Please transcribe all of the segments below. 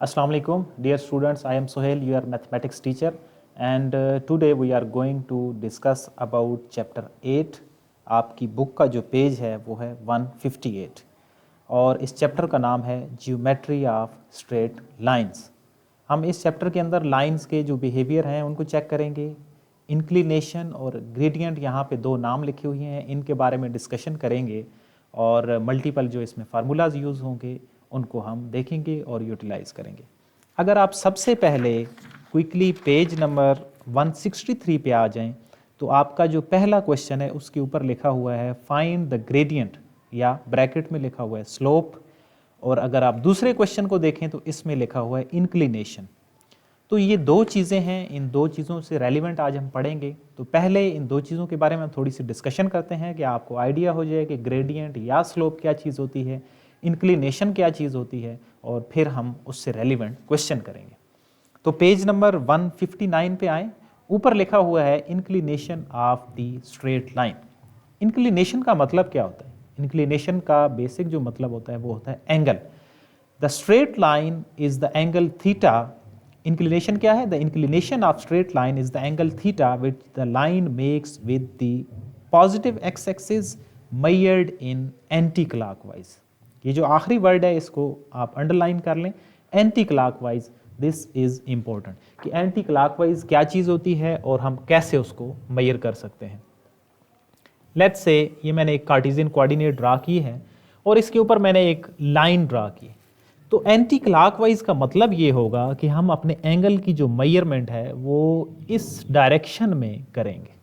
Assalamu alaikum, dear students. I am Sohail, your mathematics teacher, and today we are going to discuss about chapter 8. आपकी book का जो page है वो है 158 और इस चैप्टर का नाम है जियोमेट्री ऑफ स्ट्रेट लाइंस। हम इस चैप्टर के अंदर लाइंस के जो बिहेवियर हैं उनको चेक करेंगे। इंक्लिनेशन और ग्रेडियंट यहाँ पे दो नाम लिखे हुए हैं, इनके बारे में डिस्कशन करेंगे और मल्टीपल जो इसमें फार्मूलाज यूज़ होंगे उनको हम देखेंगे और यूटिलाइज़ करेंगे। अगर आप सबसे पहले क्विकली पेज नंबर 163 पे आ जाएं तो आपका जो पहला क्वेश्चन है उसके ऊपर लिखा हुआ है फाइंड द ग्रेडियंट या ब्रैकेट में लिखा हुआ है स्लोप, और अगर आप दूसरे क्वेश्चन को देखें तो इसमें लिखा हुआ है इंक्लिनेशन। तो ये दो चीज़ें हैं, इन दो चीज़ों से रेलिवेंट आज हम पढ़ेंगे। तो पहले इन दो चीज़ों के बारे में हम थोड़ी सी डिस्कशन करते हैं कि आपको आइडिया हो जाए कि ग्रेडियंट या स्लोप क्या चीज़ होती है, इंक्लिनेशन क्या चीज़ होती है, और फिर हम उससे रेलिवेंट क्वेश्चन करेंगे। तो पेज नंबर 159 पे आए, ऊपर लिखा हुआ है inclination of the straight line. Inclination का मतलब क्या होता है? इंक्लिनेशन का बेसिक जो मतलब होता है वो होता है angle. The straight line is the angle theta. Inclination क्या है? The inclination of straight line is the angle theta which the line makes with the positive x axis measured in anti clockwise. ये जो आखिरी word है इसको आप underline कर लें, anti clockwise. This is important कि एंटी क्लॉकवाइज क्या चीज़ होती है और हम कैसे उसको मेजर कर सकते हैं। लेट्स से ये मैंने एक कार्टेशियन कोऑर्डिनेट ड्रा की है और इसके ऊपर मैंने एक लाइन ड्रा की। तो एंटी क्लॉकवाइज का मतलब ये होगा कि हम अपने एंगल की जो मेजरमेंट है वो इस डायरेक्शन में करेंगे।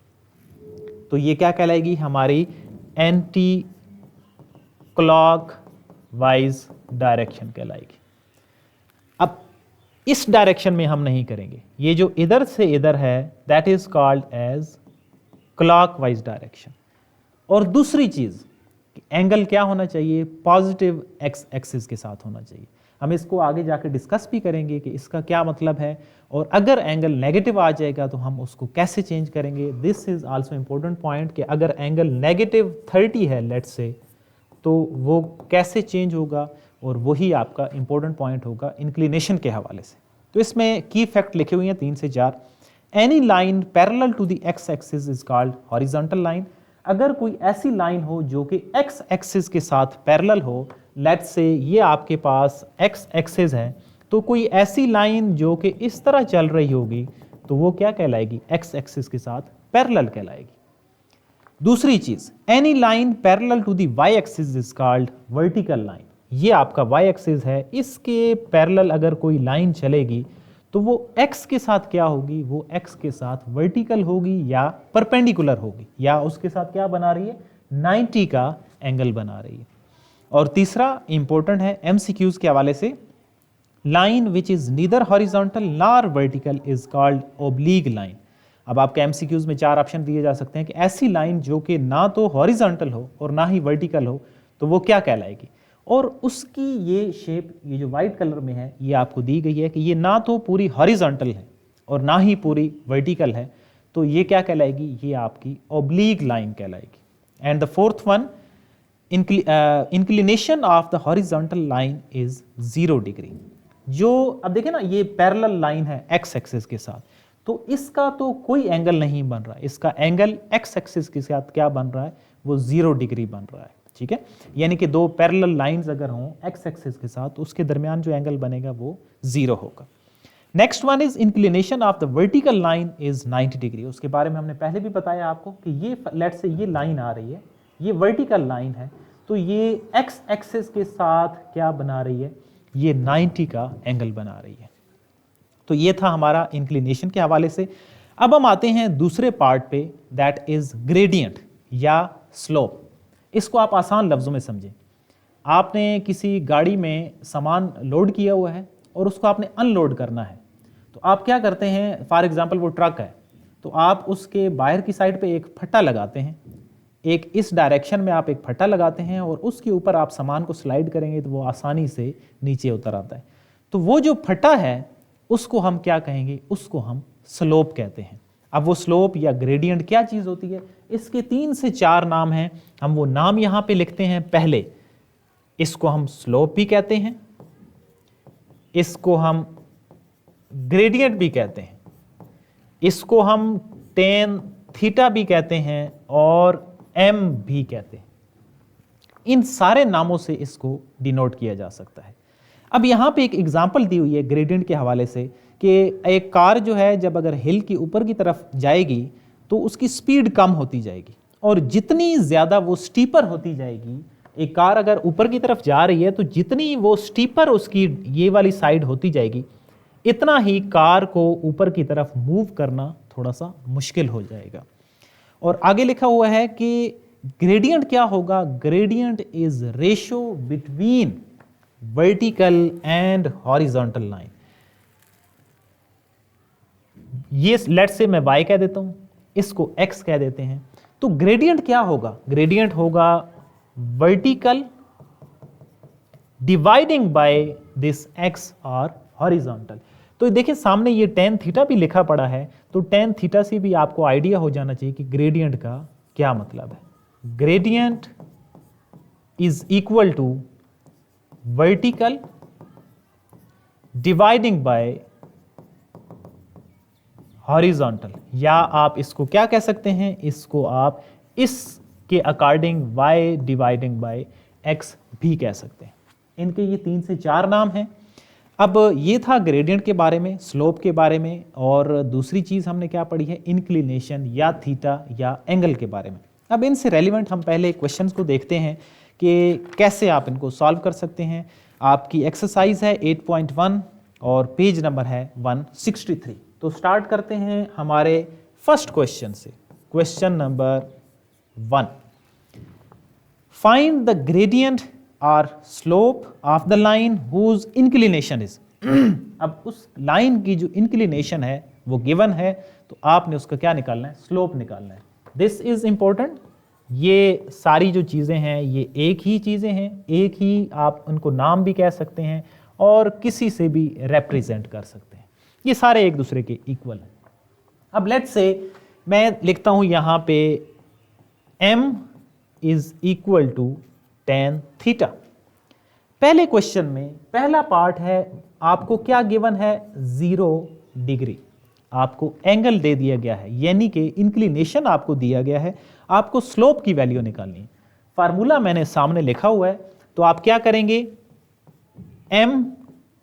तो ये क्या कहलाएगी? हमारी एंटी क्लॉक वाइज डायरेक्शन कहलाएगी। अब इस डायरेक्शन में हम नहीं करेंगे, ये जो इधर से इधर है that is called as clockwise direction. और दूसरी चीज, एंगल क्या होना चाहिए? पॉजिटिव एक्स एक्सिस के साथ होना चाहिए। हम इसको आगे जाकर डिस्कस भी करेंगे कि इसका क्या मतलब है, और अगर एंगल नेगेटिव आ जाएगा तो हम उसको कैसे चेंज करेंगे। This is also important point कि अगर एंगल नेगेटिव 30 है लेट्स से, तो वो कैसे चेंज होगा, और वही आपका इंपॉर्टेंट पॉइंट होगा इंक्लिनेशन के हवाले से। तो इसमें की फैक्ट लिखे हुए हैं 3 से 4। Any line parallel to the X axis is called horizontal line. अगर कोई ऐसी लाइन हो जो कि एक्स एक्सिस के साथ पैरेलल हो, लेट्स से ये आपके पास एक्स एक्सिस है, तो कोई ऐसी लाइन जो कि इस तरह चल रही होगी तो वो क्या कहलाएगी? एक्स एक्सिस के साथ पैरेलल कहलाएगी। दूसरी चीज, any line parallel to the Y axis is called vertical line. ये आपका वाई एक्सिस है, इसके पैरेलल अगर कोई लाइन चलेगी तो वो एक्स के साथ क्या होगी? वो एक्स के साथ वर्टिकल होगी या परपेंडिकुलर होगी, या उसके साथ क्या बना रही है? 90 का एंगल बना रही है। और तीसरा इंपॉर्टेंट है एमसीक्यूज के हवाले से, line which is neither horizontal nor vertical is called oblique line. अब आपके एमसीक्यूज में 4 ऑप्शन दिए जा सकते हैं कि ऐसी लाइन जो कि ना तो हॉरिजॉन्टल हो और ना ही वर्टिकल हो तो वो क्या कहलाएगी। और उसकी ये शेप, ये जो वाइट कलर में है, ये आपको दी गई है कि ये ना तो पूरी हॉरिजॉन्टल है और ना ही पूरी वर्टिकल है, तो ये क्या कहलाएगी? ये आपकी ओब्लीक लाइन कहलाएगी। And the fourth one, inclination of the horizontal line is 0 degree. जो अब देखिए ना, ये पैरेलल लाइन है एक्स एक्सिस के साथ, तो इसका तो कोई एंगल नहीं बन रहा है, इसका एंगल एक्स एक्सिस के साथ क्या बन रहा है? वो 0 डिग्री बन रहा है। ठीक है, यानी कि दो पैरेलल लाइंस अगर हों एक्स एक्सिस के साथ तो उसके दरमियान जो एंगल बनेगा वो 0 होगा। Next one is inclination of the vertical line is 90 degree. उसके बारे में हमने पहले भी बताया आपको कि ये लेट्स से ये लाइन आ रही है, ये वर्टिकल लाइन है, तो ये एक्स एक्सिस के साथ क्या बना रही है? ये 90 का एंगल बना रही है। तो ये था हमारा इंक्लिनेशन के हवाले से। अब हम आते हैं दूसरे पार्ट पे, दैट इज ग्रेडियंट या स्लोप। इसको आप आसान लफ्ज़ों में समझें। आपने किसी गाड़ी में सामान लोड किया हुआ है और उसको आपने अनलोड करना है, तो आप क्या करते हैं? फॉर एग्जांपल वो ट्रक है, तो आप उसके बाहर की साइड पे एक फट्टा लगाते हैं, एक इस डायरेक्शन में आप एक फट्टा लगाते हैं और उसके ऊपर आप सामान को स्लाइड करेंगे तो वो आसानी से नीचे उतर आता है। तो वो जो फट्टा है उसको हम क्या कहेंगे? उसको हम स्लोप कहते हैं। अब वो स्लोप या ग्रेडियंट क्या चीज़ होती है? इसके 3 से 4 नाम हैं, हम वो नाम यहाँ पे लिखते हैं। पहले इसको हम स्लोप भी कहते हैं, इसको हम ग्रेडियंट भी कहते हैं, इसको हम टेन थीटा भी कहते हैं और m भी कहते हैं। इन सारे नामों से इसको डिनोट किया जा सकता है। अब यहाँ पे एक एग्जांपल दी हुई है ग्रेडियंट के हवाले से कि एक कार जो है जब अगर हिल की ऊपर की तरफ जाएगी तो उसकी स्पीड कम होती जाएगी, और जितनी ज़्यादा वो स्टीपर होती जाएगी, एक कार अगर ऊपर की तरफ जा रही है तो जितनी वो स्टीपर उसकी ये वाली साइड होती जाएगी, इतना ही कार को ऊपर की तरफ मूव करना थोड़ा सा मुश्किल हो जाएगा। और आगे लिखा हुआ है कि ग्रेडियंट क्या होगा, gradient is ratio between vertical and horizontal line. ये लेट्स से मैं y कह देता हूं, इसको x कह देते हैं। तो ग्रेडियंट क्या होगा, ग्रेडियंट होगा vertical dividing by this x और हॉरिजॉन्टल। तो देखिए सामने ये tan थीटा भी लिखा पड़ा है, तो tan थीटा से भी आपको आइडिया हो जाना चाहिए कि ग्रेडियंट का क्या मतलब है। Gradient is equal to vertical dividing by horizontal, या आप इसको क्या कह सकते हैं, इसको आप इसके according y dividing by x भी कह सकते हैं। इनके ये 3 से 4 नाम हैं। अब ये था ग्रेडियंट के बारे में, स्लोप के बारे में, और दूसरी चीज़ हमने क्या पढ़ी है, इंक्लिनेशन या थीटा या एंगल के बारे में। अब इनसे रेलिवेंट हम पहले क्वेश्चंस को देखते हैं कि कैसे आप इनको सॉल्व कर सकते हैं। आपकी एक्सरसाइज है 8.1 और पेज नंबर है 163। तो स्टार्ट करते हैं हमारे फर्स्ट क्वेश्चन से। Question number 1, find the gradient और slope of the line whose inclination is. अब उस लाइन की जो इंक्लिनेशन है वो गिवन है, तो आपने उसका क्या निकालना है, स्लोप निकालना है। This is important. ये सारी जो चीज़ें हैं ये एक ही चीज़ें हैं, एक ही आप उनको नाम भी कह सकते हैं और किसी से भी रिप्रेजेंट कर सकते हैं। ये सारे एक दूसरे के इक्वल हैं। अब लेट्स से मैं लिखता हूं यहां पे m is equal to tan theta. पहले क्वेश्चन में पहला पार्ट है, आपको क्या गिवन है, 0 डिग्री। आपको एंगल दे दिया गया है, यानी कि इंक्लिनेशन आपको दिया गया है, आपको स्लोप की वैल्यू निकालनी है। फार्मूला मैंने सामने लिखा हुआ है, तो आप क्या करेंगे, m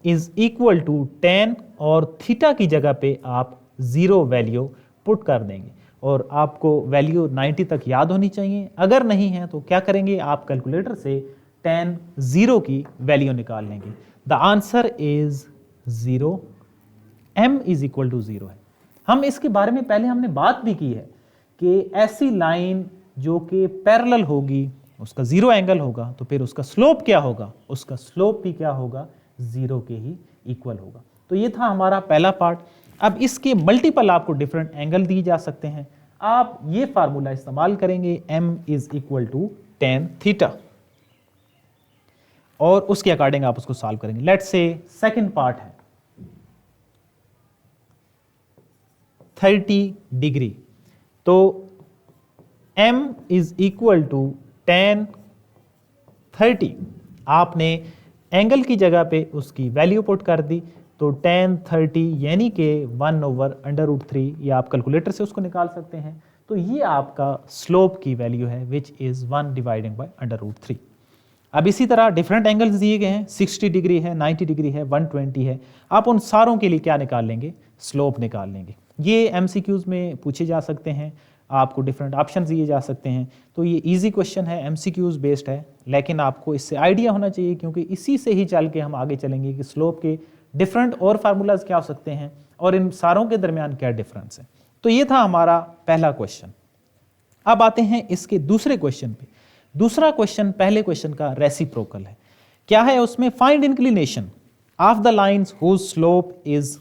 is equal to tan और थीटा की जगह पे आप 0 वैल्यू पुट कर देंगे, और आपको वैल्यू 90 तक याद होनी चाहिए। अगर नहीं है तो क्या करेंगे, आप कैलकुलेटर से tan 0 की वैल्यू निकाल लेंगे। The answer is 0, m is equal to 0 है। हम इसके बारे में पहले हमने बात भी की है कि ऐसी लाइन जो कि पैरेलल होगी उसका 0 एंगल होगा, तो फिर उसका स्लोप क्या होगा, उसका स्लोप भी क्या होगा, 0 के ही इक्वल होगा। तो ये था हमारा पहला पार्ट। अब इसके मल्टीपल आपको डिफरेंट एंगल दिए जा सकते हैं, आप ये फार्मूला इस्तेमाल करेंगे, m is equal to tan theta, और उसके अकॉर्डिंग आप उसको सॉल्व करेंगे। लेट्स से सेकंड पार्ट है 30 डिग्री, तो m is equal to tan 30। आपने एंगल की जगह पे उसकी वैल्यू पुट कर दी, तो tan 30 यानी कि 1/√3, या आप कैलकुलेटर से उसको निकाल सकते हैं। तो ये आपका स्लोप की वैल्यू है, विच इज़ 1 डिवाइडिंग बाय √3। अब इसी तरह डिफरेंट एंगल्स दिए गए हैं, 60 डिग्री है, 90 डिग्री है, 120 है। आप उन सारों के लिए क्या निकाल लेंगे, स्लोप निकाल लेंगे। ये MCQs में पूछे जा सकते हैं, आपको डिफरेंट ऑप्शन दिए जा सकते हैं। तो ये इजी क्वेश्चन है, MCQs बेस्ड है, लेकिन आपको इससे आइडिया होना चाहिए, क्योंकि इसी से ही चल के हम आगे चलेंगे कि स्लोप के डिफरेंट और फार्मूलाज क्या हो सकते हैं और इन सारों के दरमियान क्या डिफरेंस है। तो ये था हमारा पहला क्वेश्चन। अब आते हैं इसके दूसरे क्वेश्चन पे। दूसरा क्वेश्चन पहले क्वेश्चन का रेसिप्रोकल है। क्या है उसमें, find inclination of the lines whose slope is.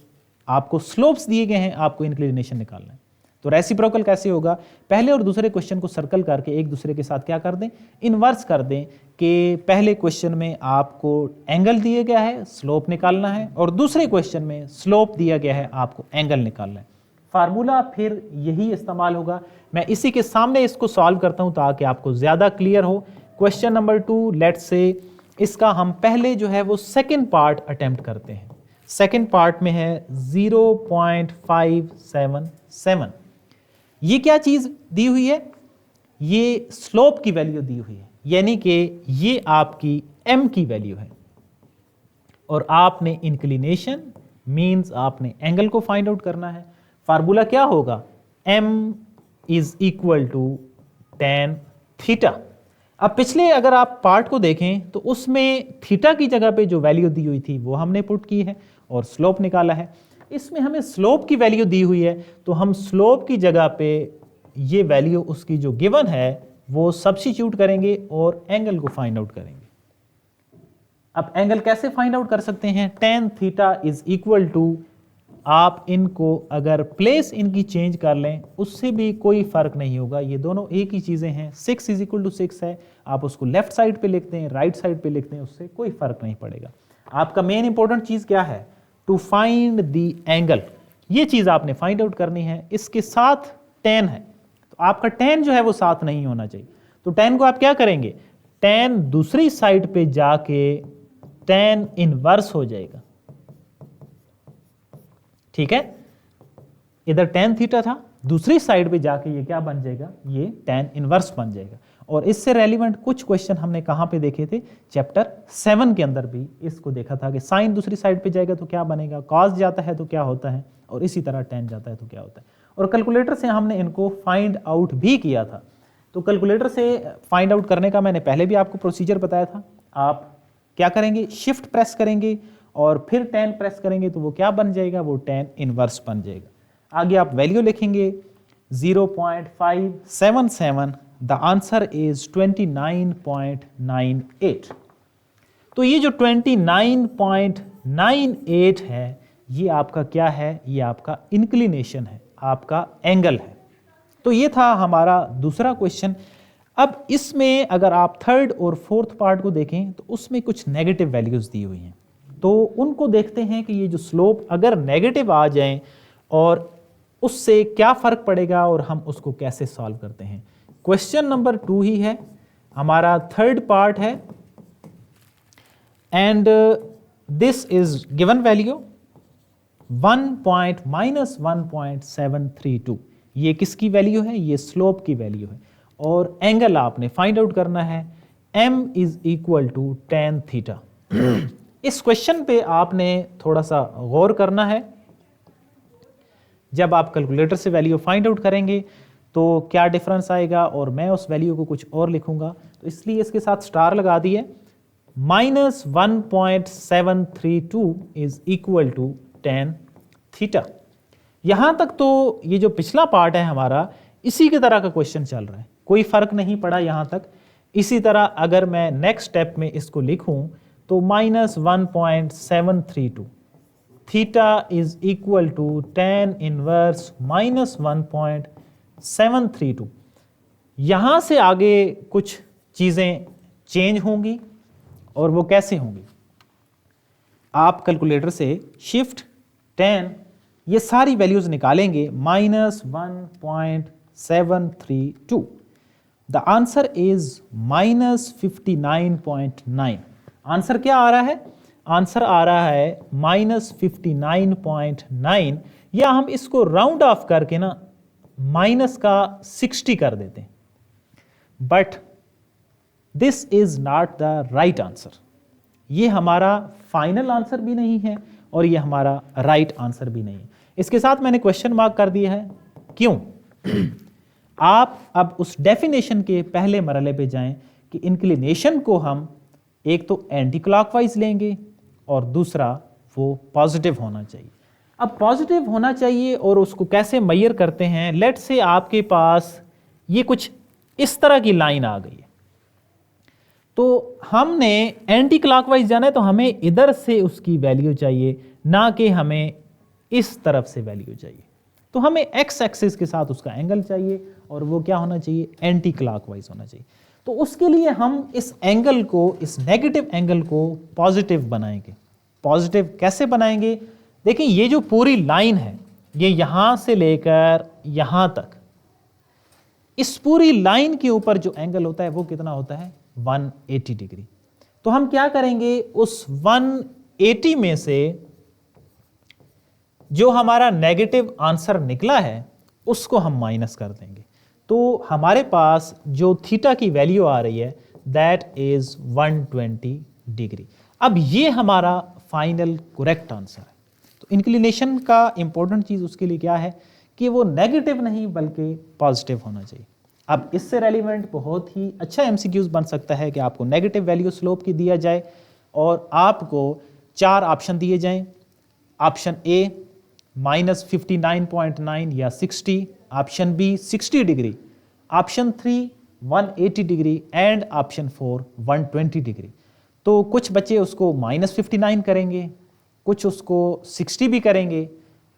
आपको स्लोप्स दिए गए हैं, आपको इंक्लिनेशन निकालना है। तो रेसिप्रोकल कैसे होगा, पहले और दूसरे क्वेश्चन को सर्कल करके एक दूसरे के साथ क्या कर दें, इन्वर्स कर दें, कि पहले क्वेश्चन में आपको एंगल दिया गया है, स्लोप निकालना है, और दूसरे क्वेश्चन में स्लोप दिया गया है, आपको एंगल निकालना है। फार्मूला फिर यही इस्तेमाल होगा। मैं इसी के सामने इसको सॉल्व करता हूं ताकि आपको ज़्यादा क्लियर हो। क्वेश्चन नंबर 2, लेट्स से इसका हम पहले जो है वो सेकेंड पार्ट अटेम्प्ट करते हैं। सेकंड पार्ट में है 0.577। ये क्या चीज दी हुई है? ये स्लोप की वैल्यू दी हुई है, यानी कि ये आपकी m की वैल्यू है और आपने इंक्लिनेशन मींस आपने एंगल को फाइंड आउट करना है। फार्मूला क्या होगा? m is equal to tan theta. अब पिछले अगर आप पार्ट को देखें तो उसमें थीटा की जगह पे जो वैल्यू दी हुई थी वो हमने पुट की है और स्लोप निकाला है। इसमें हमें स्लोप की वैल्यू दी हुई है तो हम स्लोप की जगह पे ये वैल्यू उसकी जो गिवन है वो सब्स्टिट्यूट करेंगे और एंगल को फाइंड आउट करेंगे। अब एंगल कैसे फाइंड आउट कर सकते हैं? tan theta is equal to, आप इनको अगर प्लेस इनकी चेंज कर लें उससे भी कोई फर्क नहीं होगा, ये दोनों एक ही चीजें हैं। 6 इज इक्वल टू 6 है, आप उसको लेफ्ट साइड पे लिखते हैं, राइट साइड पे लिखते हैं, उससे कोई फर्क नहीं पड़ेगा। आपका मेन इंपॉर्टेंट चीज क्या है? टू फाइंड द एंगल, ये चीज आपने फाइंड आउट करनी है। इसके साथ tan है तो आपका tan जो है वो साथ नहीं होना चाहिए, तो tan को आप क्या करेंगे? tan दूसरी साइड पे जाके tan इनवर्स हो जाएगा, ठीक है। इधर tan थीटा था, दूसरी साइड पे जाके ये क्या बन जाएगा? ये tan इनवर्स बन जाएगा। और इससे रेलिवेंट कुछ क्वेश्चन हमने कहां पे देखे थे? चैप्टर 7 के अंदर भी इसको देखा था कि साइन दूसरी साइड पे जाएगा तो क्या बनेगा, कॉस जाता है तो क्या होता है, और इसी तरह tan जाता है तो क्या होता है। और कैलकुलेटर से हमने इनको फाइंड आउट भी किया था। तो कैलकुलेटर से फाइंड आउट करने का मैंने पहले भी आपको प्रोसीजर बताया था। आप क्या करेंगे? शिफ्ट प्रेस करेंगे और फिर tan प्रेस करेंगे तो वो क्या बन जाएगा? वो tan इनवर्स बन जाएगा। आगे आप वैल्यू लिखेंगे 0.577, द आंसर इज 29.98। तो ये जो 29.98 है ये आपका क्या है? ये आपका इंक्लिनेशन है, आपका एंगल है। तो ये था हमारा दूसरा क्वेश्चन। अब इसमें अगर आप थर्ड और फोर्थ पार्ट को देखें तो उसमें कुछ नेगेटिव वैल्यूज दी हुई हैं, तो उनको देखते हैं कि ये जो स्लोप अगर नेगेटिव आ जाएं और उससे क्या फर्क पड़ेगा और हम उसको कैसे सॉल्व करते हैं। क्वेश्चन नंबर 2 ही है हमारा, थर्ड पार्ट है, and this is given value 1.-1.732। ये किसकी वैल्यू है? ये स्लोप की वैल्यू है और एंगल आपने फाइंड आउट करना है, m is equal to tan theta. इस क्वेश्चन पे आपने थोड़ा सा गौर करना है। जब आप कैलकुलेटर से वैल्यू फाइंड आउट करेंगे तो क्या डिफरेंस आएगा और मैं उस वैल्यू को कुछ और लिखूंगा, तो इसलिए इसके साथ स्टार लगा दिए। -1.732 is equal to tan theta. यहां तक तो ये जो पिछला पार्ट है हमारा इसी की तरह का क्वेश्चन चल रहा है, कोई फर्क नहीं पड़ा यहां तक। इसी तरह अगर मैं नेक्स्ट स्टेप में इसको लिखूं तो -1.732 theta is equal to tan inverse -1.732। यहां से आगे कुछ चीजें चेंज होंगी और वो कैसे होंगी? आप कैलकुलेटर से शिफ्ट tan ये सारी वैल्यूज निकालेंगे, -1.732, द आंसर इज -59.9। आंसर क्या आ रहा है? आंसर आ रहा है -59.9, या हम इसको राउंड ऑफ करके ना माइनस का 60 कर देते हैं, but this is not the right answer. ये हमारा फाइनल आंसर भी नहीं है और ये हमारा राइट आंसर भी नहीं है। इसके साथ मैंने क्वेश्चन मार्क कर दिया है, क्यों? आप अब उस डेफिनेशन के पहले मरहले पे जाएं कि इंक्लिनेशन को हम एक तो एंटी क्लॉकवाइज लेंगे और दूसरा वो पॉजिटिव होना चाहिए। अब पॉजिटिव होना चाहिए और उसको कैसे मेजर करते हैं? लेट से आपके पास ये कुछ इस तरह की लाइन आ गई है, तो हमने एंटी क्लॉकवाइज जाना है तो हमें इधर से उसकी वैल्यू चाहिए, ना कि हमें इस तरफ से वैल्यू चाहिए। तो हमें एक्स एक्सिस के साथ उसका एंगल चाहिए और वो क्या होना चाहिए? एंटी क्लॉकवाइज होना चाहिए। तो उसके लिए हम इस एंगल को, इस नेगेटिव एंगल को पॉजिटिव बनाएंगे। पॉजिटिव कैसे बनाएंगे? देखिए ये जो पूरी लाइन है ये यहां से लेकर यहां तक, इस पूरी लाइन के ऊपर जो एंगल होता है वो कितना होता है? 180 डिग्री। तो हम क्या करेंगे? उस 180 में से जो हमारा नेगेटिव आंसर निकला है उसको हम माइनस कर देंगे। तो हमारे पास जो थीटा की वैल्यू आ रही है दैट इज 120 डिग्री। अब ये हमारा फाइनल करेक्ट आंसर है। तो इंक्लिनेशन का इंपॉर्टेंट चीज उसके लिए क्या है कि वो नेगेटिव नहीं बल्कि पॉजिटिव होना चाहिए। अब इससे रेलिवेंट बहुत ही अच्छा एमसीक्यूज बन सकता है कि आपको नेगेटिव वैल्यू स्लोप की दिया जाए और आपको 4 ऑप्शन दिए जाएं। ऑप्शन ए -59.9 या 60, option B 60 degree, option 3 180 degree and option 4 120 degree. तो कुछ बच्चे उसको -59 करेंगे, कुछ उसको 60 भी करेंगे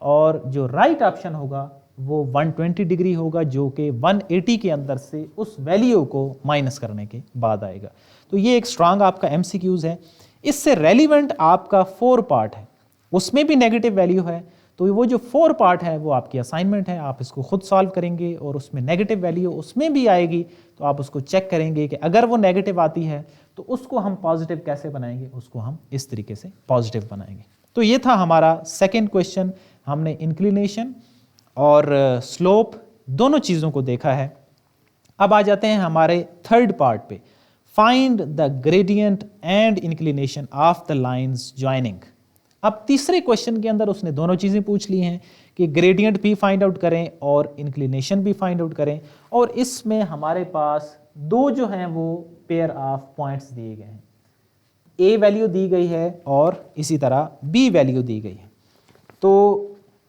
और जो राइट ऑप्शन होगा वो 120 डिग्री होगा जो कि 180 के अंदर से उस वैल्यू को माइनस करने के बाद आएगा। तो ये एक स्ट्रांग आपका एमसीक्यूज है। इससे रेलिवेंट आपका 4 पार्ट है, उसमें भी नेगेटिव वैल्यू है। तो वो जो 4 पार्ट है वो आपकी असाइनमेंट है, आप इसको खुद सॉल्व करेंगे और उसमें नेगेटिव वैल्यू उसमें भी आएगी तो आप उसको चेक करेंगे कि अगर वो नेगेटिव आती है तो उसको हम पॉजिटिव कैसे बनाएंगे, उसको हम इस तरीके से पॉजिटिव बनाएंगे। तो ये था हमारा सेकेंड क्वेश्चन। हमने इंक्लिनेशन और स्लोप दोनों चीज़ों को देखा है। अब आ जाते हैं हमारे थर्ड पार्ट पे, find the gradient and inclination of the lines joining. अब तीसरे क्वेश्चन के अंदर उसने दोनों चीज़ें पूछ ली हैं कि ग्रेडियंट भी फाइंड आउट करें और इंक्लिनेशन भी फाइंड आउट करें, और इसमें हमारे पास 2 जो हैं वो पेयर ऑफ पॉइंट्स दिए गए हैं, ए वैल्यू दी गई है और इसी तरह बी वैल्यू दी गई है। तो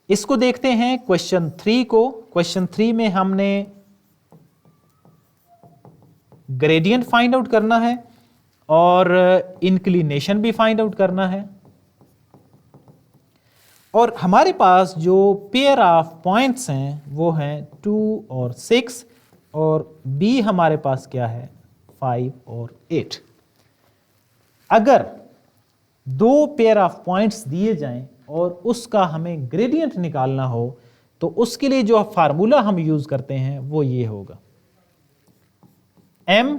इसको देखते हैं क्वेश्चन 3 को। क्वेश्चन 3 में हमने ग्रेडियंट फाइंड आउट करना है और इंक्लिनेशन भी फाइंड आउट करना है, और हमारे पास जो पेयर ऑफ पॉइंट्स हैं वो हैं 2 और 6 और बी हमारे पास क्या है 5 और 8। अगर 2 पेयर ऑफ पॉइंट्स दिए जाएं और उसका हमें ग्रेडियंट निकालना हो तो उसके लिए जो फार्मूला हम यूज करते हैं वो ये होगा, m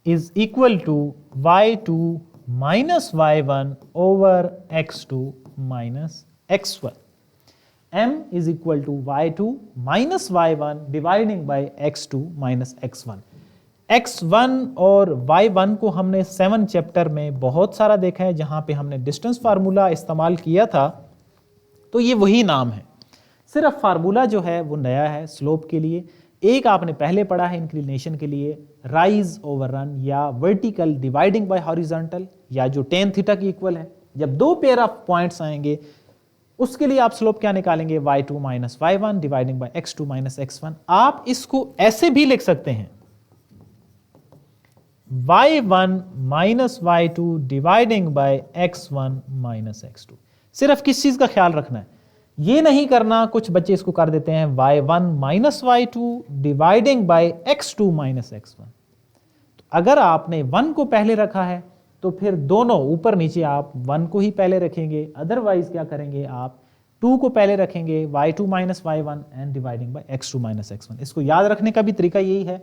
is equal to y2 minus y1 over x2 minus x1। m is equal to y2 minus y1 dividing by x2 minus x1। x1 और y1 को हमने 7 चैप्टर में बहुत सारा देखा है जहां पे हमने डिस्टेंस फार्मूला इस्तेमाल किया था, तो ये वही नाम है, सिर्फ फार्मूला जो है वो नया है स्लोप के लिए। एक आपने पहले पढ़ा है इंक्लिनेशन के लिए, राइज ओवर रन या वर्टिकल डिवाइडिंग बाय हॉरिजॉन्टल, या जो tan थीटा की इक्वल है। जब 2 पेयर ऑफ पॉइंट्स आएंगे उसके लिए आप स्लोप क्या निकालेंगे, y2 minus y1 dividing by x2 minus x1। आप इसको ऐसे भी लिख सकते हैं, y1 minus y2 dividing by x1 minus x2। सिर्फ किस चीज का ख्याल रखना है, ये नहीं करना, कुछ बच्चे इसको कर देते हैं y1 minus y2 dividing by x2 minus x1। तो अगर आपने 1 को पहले रखा है तो फिर दोनों ऊपर नीचे आप 1 को ही पहले रखेंगे, अदरवाइज क्या करेंगे आप 2 को पहले रखेंगे, y2 minus y1 and dividing by x2 minus x1। इसको याद रखने का भी तरीका यही है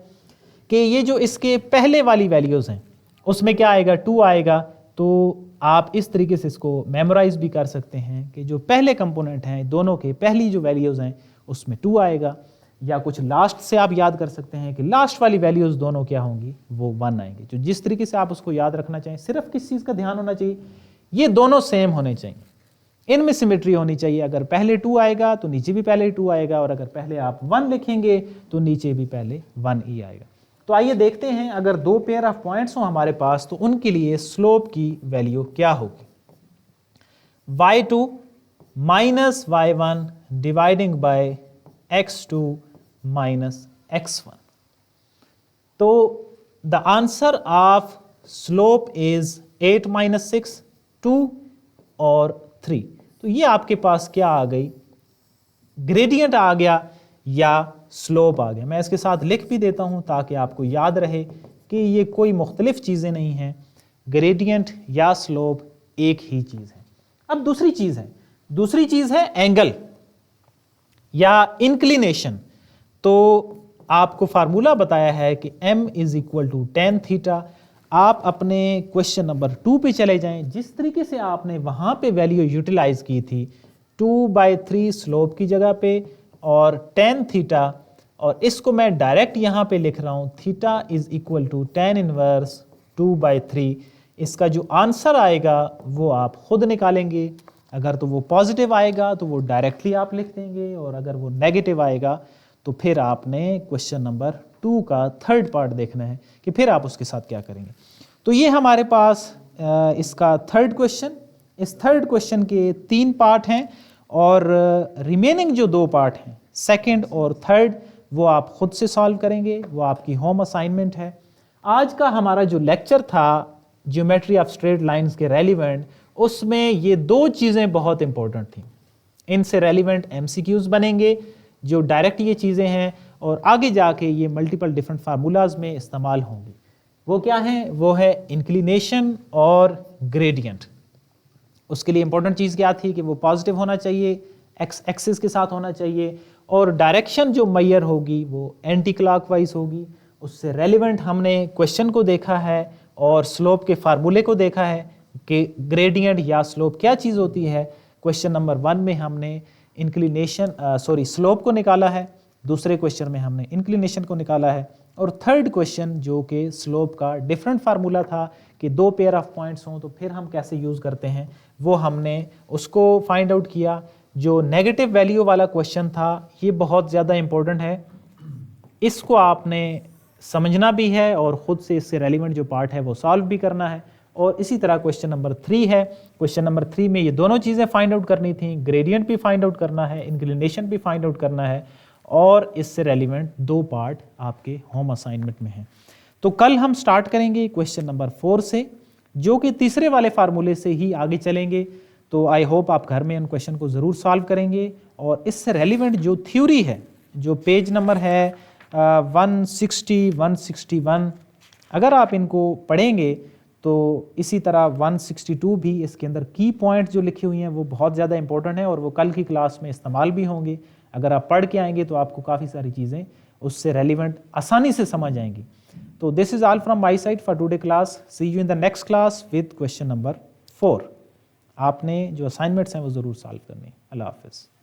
कि ये जो इसके पहले वाली वैल्यूज हैं उसमें क्या आएगा 2 आएगा, तो आप इस तरीके से इसको मेमोराइज भी कर सकते हैं कि जो पहले कंपोनेंट हैं दोनों के पहली जो वैल्यूज हैं उसमें 2 आएगा, या कुछ लास्ट से आप याद कर सकते हैं कि लास्ट वाली वैल्यूज दोनों क्या होंगी वो 1 आएंगे। जो जिस तरीके से आप उसको याद रखना चाहिए, सिर्फ किस चीज़ का ध्यान होना चाहिए, ये दोनों सेम होने चाहिए, इनमें सिमेट्री होनी चाहिए। अगर पहले 2 आएगा तो नीचे भी पहले 2 आएगा, और अगर पहले आप 1 लिखेंगे तो नीचे भी पहले 1 ही आएगा। तो आइए देखते हैं, अगर 2 पेयर ऑफ पॉइंट्स हो हमारे पास तो उनके लिए स्लोप की वैल्यू क्या होगी। y2 minus y1 dividing by x2 minus x1। तो the answer of slope is 8 minus 6, 2 और 3। तो ये आपके पास क्या आ गई, ग्रेडियंट आ गया या स्लोप आ गया। मैं इसके साथ लिख भी देता हूं ताकि आपको याद रहे कि ये कोई मुख्तलिफ चीज़ें नहीं हैं, ग्रेडियंट या स्लोप एक ही चीज़ है। अब दूसरी चीज़ है एंगल या इंक्लिनेशन। तो आपको फार्मूला बताया है कि m is equal to tan theta. आप अपने क्वेश्चन नंबर 2 पे चले जाएं, जिस तरीके से आपने वहां पे वैल्यू यूटिलाइज की थी 2/3 स्लोप की जगह पे और tan थीटा, और इसको मैं डायरेक्ट यहाँ पे लिख रहा हूँ theta is equal to tan inverse 2/3। इसका जो आंसर आएगा वो आप खुद निकालेंगे। अगर तो वो पॉजिटिव आएगा तो वो डायरेक्टली आप लिख देंगे, और अगर वो नेगेटिव आएगा तो फिर आपने क्वेश्चन नंबर 2 का थर्ड पार्ट देखना है कि फिर आप उसके साथ क्या करेंगे। तो ये हमारे पास इसका थर्ड क्वेश्चन। इस थर्ड क्वेश्चन के 3 पार्ट हैं और रिमेनिंग जो 2 पार्ट हैं सेकंड और थर्ड वो आप खुद से सॉल्व करेंगे, वो आपकी होम असाइनमेंट है। आज का हमारा जो लेक्चर था ज्योमेट्री ऑफ स्ट्रेट लाइंस के रेलिवेंट, उसमें ये 2 चीज़ें बहुत इंपॉर्टेंट थी। इनसे रेलिवेंट एमसीक्यूज बनेंगे जो डायरेक्ट ये चीज़ें हैं, और आगे जाके ये मल्टीपल डिफरेंट फार्मूलाज में इस्तेमाल होंगी। वो क्या हैं? वो है इंक्लिनेशन और ग्रेडियंट। उसके लिए इंपॉर्टेंट चीज़ क्या थी कि वो पॉजिटिव होना चाहिए, एक्स एक्सिस के साथ होना चाहिए, और डायरेक्शन जो मैयर होगी वो एंटी क्लॉकवाइज होगी। उससे रेलिवेंट हमने क्वेश्चन को देखा है और स्लोप के फार्मूले को देखा है कि ग्रेडियंट या स्लोप क्या चीज़ होती है। क्वेश्चन नंबर 1 में हमने स्लोप को निकाला है, दूसरे क्वेश्चन में हमने इंक्लिनेशन को निकाला है, और थर्ड क्वेश्चन जो कि स्लोप का डिफरेंट फार्मूला था कि 2 पेयर ऑफ पॉइंट्स हों तो फिर हम कैसे यूज़ करते हैं, वो हमने उसको फाइंड आउट किया। जो नेगेटिव वैल्यू वाला क्वेश्चन था ये बहुत ज़्यादा इंपॉर्टेंट है, इसको आपने समझना भी है और ख़ुद से इससे रेलिवेंट जो पार्ट है वो सॉल्व भी करना है। और इसी तरह क्वेश्चन नंबर 3 है। क्वेश्चन नंबर 3 में ये दोनों चीज़ें फाइंड आउट करनी थी, ग्रेडियंट भी फाइंड आउट करना है, इंक्लिनेशन भी फाइंड आउट करना है, और इससे रेलिवेंट 2 पार्ट आपके होम असाइनमेंट में हैं। तो कल हम स्टार्ट करेंगे क्वेश्चन नंबर 4 से, जो कि तीसरे वाले फार्मूले से ही आगे चलेंगे। तो आई होप आप घर में उन क्वेश्चन को ज़रूर सॉल्व करेंगे, और इससे रेलिवेंट जो थ्योरी है, जो पेज नंबर है 160, 161, अगर आप इनको पढ़ेंगे तो इसी तरह 162 भी, इसके अंदर की पॉइंट जो लिखी हुई हैं वो बहुत ज़्यादा इंपॉर्टेंट है और वो कल की क्लास में इस्तेमाल भी होंगे। अगर आप पढ़ के आएंगे तो आपको काफ़ी सारी चीज़ें उससे रेलिवेंट आसानी से समझ आएंगी। तो this is all from my side for today class. See you in the next class with question number 4। आपने जो असाइनमेंट्स हैं वो ज़रूर सॉल्व करनी है। अल्लाह हाफ़िज़।